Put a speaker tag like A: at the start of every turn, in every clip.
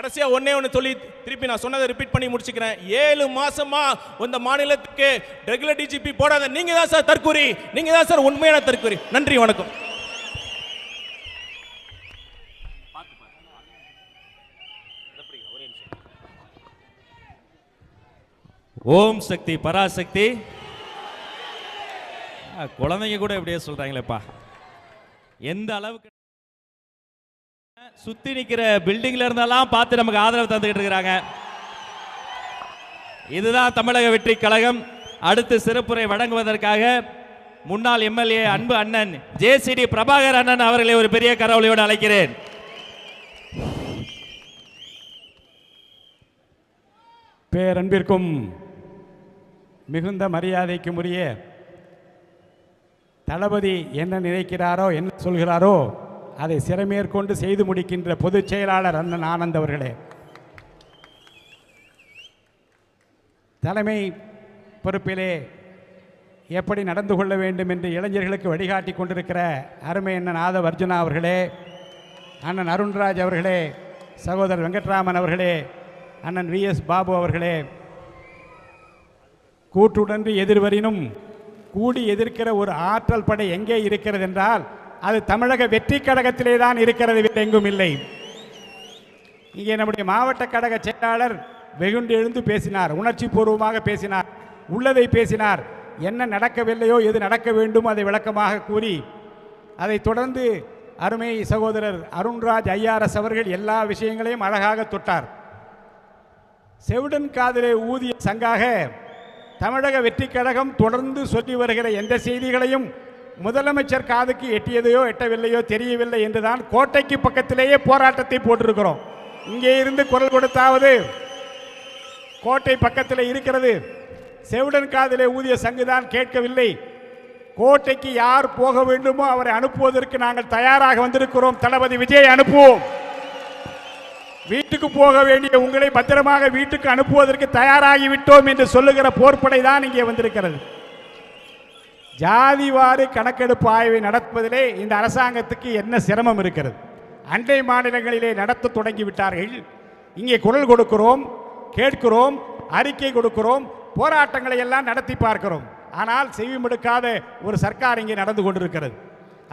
A: கடைசியா ஒன்னே ஒன்று சொல்லி திருப்பி நான் சொன்னதை ரிப்பீட் பண்ணி முடிச்சுக்கிறேன். 7 மாசமா இந்த மாநிலத்துக்கு ரெகுலர் டிஜிபி போடாத நீங்க தான் சார் தற்கூரி, நீங்க தான் சார் உண்மையான தற்கூரி. நன்றி, வணக்கம்.
B: ஓம் சக்தி பராசக்தி. குழந்தைங்க கூட எப்படியே சொல்றாங்களேப்பா. எந்த அளவுக்கு சுத்தி நிக்கிற பில்டிங்ல இருந்தெல்லாம் பார்த்து நமக்கு ஆதரவு தந்துகிட்டு இருக்கிறாங்க. இதுதான் தமிழக வெற்றி கழகம். அடுத்து சிறப்புரை வழங்குவதற்காக முன்னாள் எம்எல்ஏ அன்பு அண்ணன் ஜேசிடி பிரபாகர் அண்ணன் அவர்களை ஒரு பெரிய கரவொலியோடு அழைக்கிறேன்.
C: பேரன்பிற்கும் மிகுந்த மரியாதைக்கும் உரிய தளபதி என்ன நினைக்கிறாரோ என்ன சொல்கிறாரோ அதை சிறமேற்கொண்டு செய்து முடிக்கின்ற பொதுச் செயலாளர் அண்ணன் ஆனந்த் அவர்களே, தலைமை பொறுப்பிலே எப்படி நடந்து கொள்ள வேண்டும் என்று இளைஞர்களுக்கு வழிகாட்டி கொண்டிருக்கிற அருமை அண்ணன் ஆதவ் அர்ஜுனா அவர்களே, அண்ணன் அருண்ராஜ் அவர்களே, சகோதரர் வெங்கட்ராமன் அவர்களே, அண்ணன் VS பாபு அவர்களே, கூட்டுடன்று எதிர்வரினும் கூடி எதிர்க்கிற ஒரு ஆற்றல் படை எங்கே இருக்கிறது என்றால் அது தமிழக வெற்றி கழகத்திலே தான் இருக்கிறது, வேறு எங்கும் இல்லை. இங்கே நம்முடைய மாவட்ட கழக செயலாளர் வெகுண்டு எழுந்து பேசினார், உணர்ச்சி பூர்வமாக பேசினார், உள்ளதை பேசினார். என்ன நடக்கவில்லையோ எது நடக்க வேண்டுமோ அதை விளக்கமாக கூறி அதை தொடர்ந்து அருமை சகோதரர் அருண்ராஜ் ஐஆர்எஸ் அவர்கள் எல்லா விஷயங்களையும் அழகாக தொட்டார். செவிடன் காதிலே ஊதிய சங்காக தமிழக வெற்றி கழகம் தொடர்ந்து சொல்லி வருகிற எந்த செய்திகளையும் முதலமைச்சர் காதுக்கு எட்டியதையோ எட்டவில்லையோ தெரியவில்லை என்றுதான் கோட்டைக்கு பக்கத்திலேயே போராட்டத்தை போட்டிருக்கிறோம். இங்கே இருந்து குரல் கொடுத்தாவது கோட்டை பக்கத்தில் இருக்கிறது, செவிடன் காதிலே ஊதிய சங்குதான் கேட்கவில்லை. கோட்டைக்கு யார் போக வேண்டுமோ அவரை அனுப்புவதற்கு நாங்கள் தயாராக வந்திருக்கிறோம். தளபதி விஜய் அனுப்புவோம். வீட்டுக்கு போக வேண்டிய உங்களை பத்திரமாக வீட்டுக்கு அனுப்புவதற்கு தயாராகிவிட்டோம் என்று சொல்லுகிற போர்ப்படை தான் இங்கே வந்திருக்கிறது. ஜாதிவாரி கணக்கெடுப்பு ஆய்வை நடத்துவதிலே இந்த அரசாங்கத்துக்கு என்ன சிரமம் இருக்கிறது? அண்டை மாநிலங்களிலே நடத்த தொடங்கிவிட்டார்கள். இங்கே குரல் கொடுக்கிறோம், கேட்கிறோம், அறிக்கை கொடுக்கிறோம், போராட்டங்களை எல்லாம் நடத்தி பார்க்கிறோம். ஆனால் செவிமடுக்காத ஒரு சர்க்கார் இங்கே நடந்து கொண்டிருக்கிறது.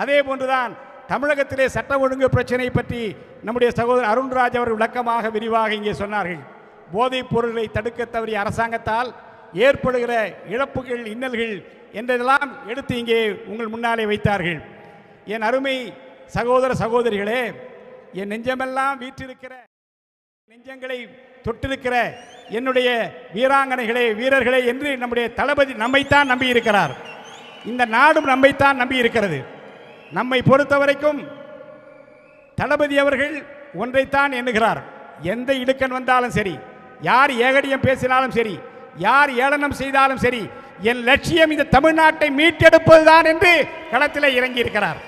C: அதே போன்றுதான் தமிழகத்திலே சட்ட ஒழுங்கு பிரச்சனை பற்றி நம்முடைய சகோதரர் அருண்ராஜ் அவர்கள் விளக்கமாக விரிவாக இங்கே சொன்னார்கள். போதைப் பொருளை தடுக்க தவறிய அரசாங்கத்தால் ஏற்படுகிற இழப்புகள், இன்னல்கள் என்றெல்லாம் எடுத்து இங்கே உங்கள் முன்னாலே வைத்தார்கள். என் அருமை சகோதர சகோதரிகளே, என் நெஞ்சமெல்லாம் வீற்றிருக்கிற, நெஞ்சங்களை தொட்டிருக்கிற என்னுடைய வீராங்கனைகளே, வீரர்களே என்று நம்முடைய தளபதி நம்மைத்தான் நம்பி இருக்கிறார். இந்த நாடும் நம்மைத்தான் நம்பி இருக்கிறது. நம்மை பொறுத்தவரைக்கும் தளபதி அவர்கள் ஒன்றைத்தான் எண்ணுகிறார். எந்த இடுக்கன் வந்தாலும் சரி, யார் ஏகடியம் பேசினாலும் சரி, யார் ஏளனம் செய்தாலும் சரி, என் லட்சியம் இந்த தமிழ்நாட்டை மீட்டெடுப்பதுதான் என்று களத்தில் இறங்கி இருக்கிறார்.